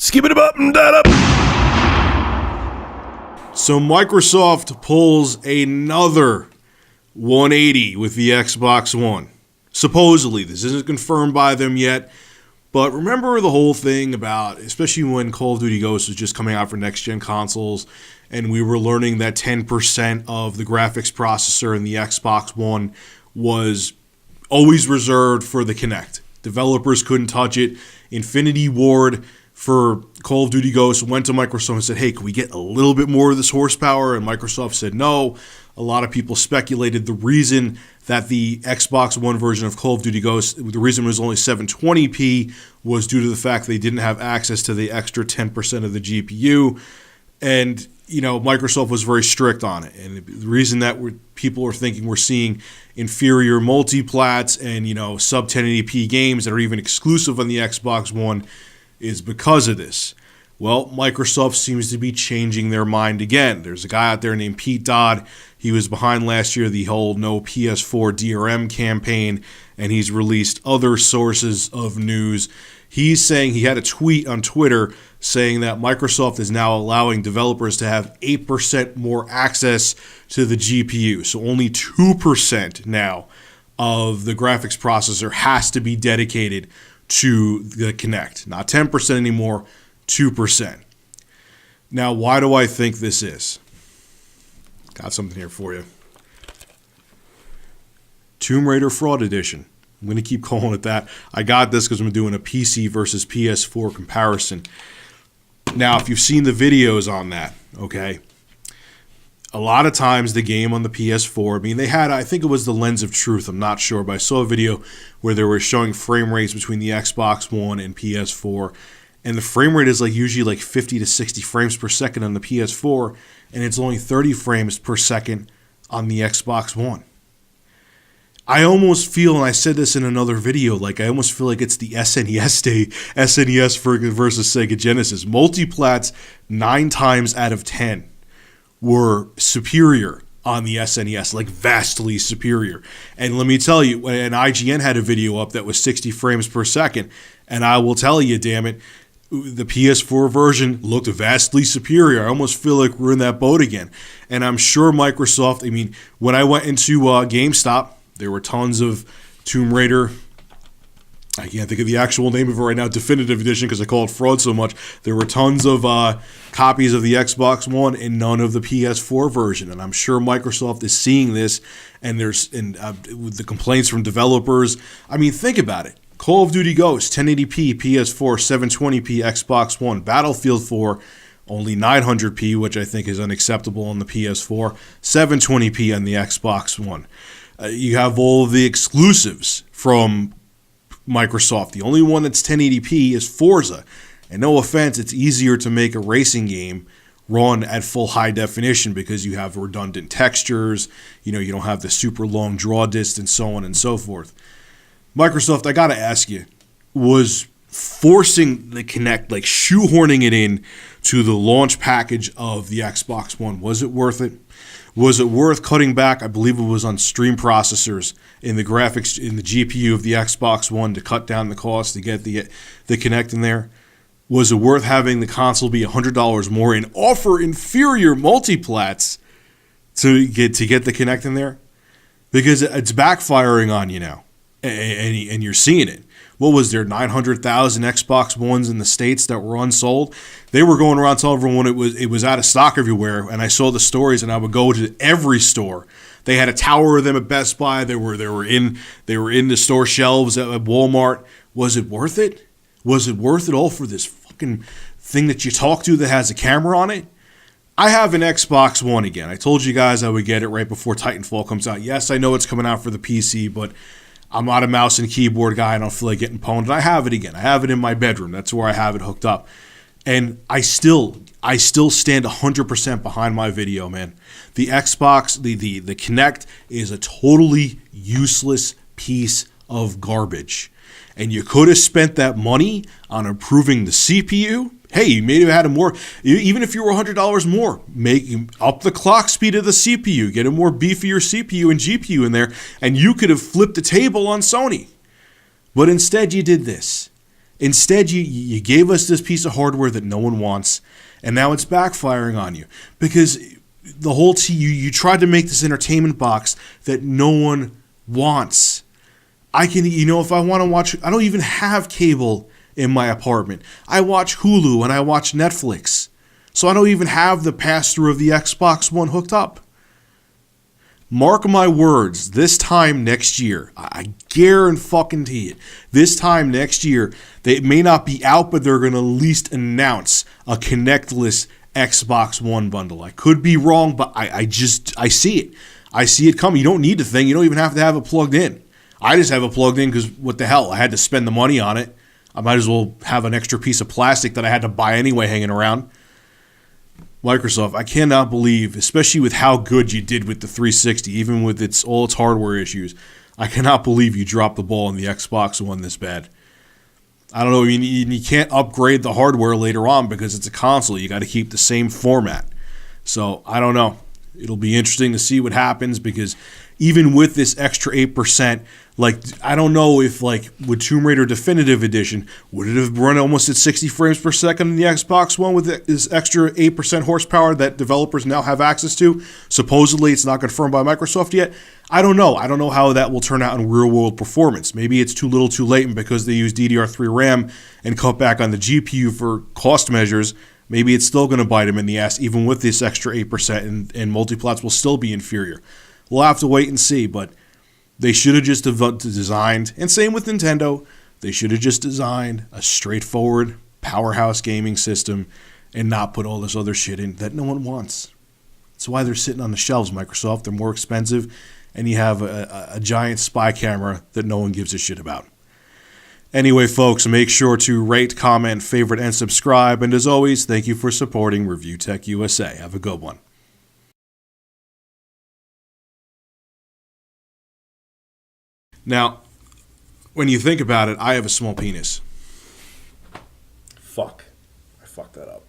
Skip it up and that up. So Microsoft pulls another 180 with the Xbox One. Supposedly, this isn't confirmed by them yet, but remember the whole thing about, especially when Call of Duty Ghosts was just coming out for next-gen consoles, and we were learning that 10% of the graphics processor in the Xbox One was always reserved for the Kinect. Developers couldn't touch it. Infinity Ward for Call of Duty Ghosts went to Microsoft and said, hey, can we get a little bit more of this horsepower? And Microsoft said no. A lot of people speculated the reason that the Xbox One version of Call of Duty Ghosts, the reason it was only 720p was due to the fact they didn't have access to the extra 10% of the GPU. And, Microsoft was very strict on it. And the reason that people are thinking we're seeing inferior multiplats and, sub 1080p games that are even exclusive on the Xbox One is because of this. Well, Microsoft seems to be changing their mind again. There's a guy out there named Pete Dodd. He was behind last year the whole No PS4 DRM campaign, and he's released other sources of news. He's saying, he had a tweet on Twitter saying that Microsoft is now allowing developers to have 8% more access to the GPU. So only 2% now of the graphics processor has to be dedicated to the Kinect. Not 10% anymore, 2%. Now, why do I think this is? Got something here for you. Tomb Raider Fraud Edition. I'm going to keep calling it that. I got this because I'm doing a PC versus PS4 comparison. Now, if you've seen the videos on that, okay, a lot of times the game on the PS4, they had, I think it was the Lens of Truth, I'm not sure, but I saw a video where they were showing frame rates between the Xbox One and PS4, and the frame rate is usually 50 to 60 frames per second on the PS4, and it's only 30 frames per second on the Xbox One. I almost feel, and I said this in another video, I almost feel like it's the SNES day, SNES versus Sega Genesis. Multiplats 9 times out of 10 were superior on the SNES, vastly superior. And let me tell you, and IGN had a video up that was 60 frames per second, and I will tell you, damn it, the PS4 version looked vastly superior. I almost feel like we're in that boat again. And I'm sure Microsoft, when I went into GameStop, there were tons of Tomb Raider. I can't think of the actual name of it right now, Definitive Edition, because I call it fraud so much. There were tons of copies of the Xbox One and none of the PS4 version. And I'm sure Microsoft is seeing this, and with the complaints from developers. Think about it. Call of Duty Ghosts, 1080p, PS4, 720p, Xbox One. Battlefield 4, only 900p, which I think is unacceptable on the PS4, 720p on the Xbox One. You have all of the exclusives from Microsoft. The only one that's 1080p is Forza. And no offense, it's easier to make a racing game run at full high definition because you have redundant textures, you don't have the super long draw distance, so on and so forth. Microsoft, I gotta ask you, was forcing the Kinect, shoehorning it in to the launch package of the Xbox One, was it worth it? Was it worth cutting back? I believe it was on stream processors in the graphics, in the GPU of the Xbox One to cut down the cost to get the Kinect in there. Was it worth having the console be $100 more and offer inferior multiplats to get the Kinect in there? Because it's backfiring on you now, and you're seeing it. What was there, 900,000 Xbox Ones in the States that were unsold? They were going around telling everyone it was out of stock everywhere, and I saw the stories, and I would go to every store. They had a tower of them at Best Buy. They were in the store shelves at Walmart. Was it worth it? Was it worth it all for this fucking thing that you talk to that has a camera on it? I have an Xbox One again. I told you guys I would get it right before Titanfall comes out. Yes, I know it's coming out for the PC, but I'm not a mouse and keyboard guy. I don't feel like getting pwned. And I have it again. I have it in my bedroom. That's where I have it hooked up. And I still stand 100% behind my video, man. The Xbox, the Kinect is a totally useless piece of garbage. And you could have spent that money on improving the CPU. Hey, you may have had a more, even if you were $100 more, make up the clock speed of the CPU, get a more beefier CPU and GPU in there, and you could have flipped the table on Sony. But instead you did this. Instead, you gave us this piece of hardware that no one wants, and now it's backfiring on you because the whole you tried to make this entertainment box that no one wants. I can, if I want to watch, I don't even have cable in my apartment. I watch Hulu and I watch Netflix. So I don't even have the pass-through of the Xbox One hooked up. Mark my words, this time next year, I guarantee it, this time next year, they may not be out, but they're going to at least announce a connectless Xbox One bundle. I could be wrong, but I see it. I see it coming. You don't need the thing. You don't even have to have it plugged in. I just have it plugged in because what the hell? I had to spend the money on it. I might as well have an extra piece of plastic that I had to buy anyway hanging around. Microsoft, I cannot believe, especially with how good you did with the 360, even with all its hardware issues, I cannot believe you dropped the ball on the Xbox One this bad. I don't know, you can't upgrade the hardware later on because it's a console. You got to keep the same format. So, I don't know. It'll be interesting to see what happens because even with this extra 8%, I don't know if, with Tomb Raider Definitive Edition, would it have run almost at 60 frames per second in the Xbox One with this extra 8% horsepower that developers now have access to? Supposedly, it's not confirmed by Microsoft yet. I don't know. I don't know how that will turn out in real-world performance. Maybe it's too little too late, and because they use DDR3 RAM and cut back on the GPU for cost measures, maybe it's still going to bite them in the ass, even with this extra 8%, and multiplats will still be inferior. We'll have to wait and see, but they should have just designed, and same with Nintendo, they should have just designed a straightforward powerhouse gaming system and not put all this other shit in that no one wants. That's why they're sitting on the shelves, Microsoft. They're more expensive, and you have a giant spy camera that no one gives a shit about. Anyway, folks, make sure to rate, comment, favorite, and subscribe. And as always, thank you for supporting Review Tech USA. Have a good one. Now, when you think about it, I have a small penis. Fuck. I fucked that up.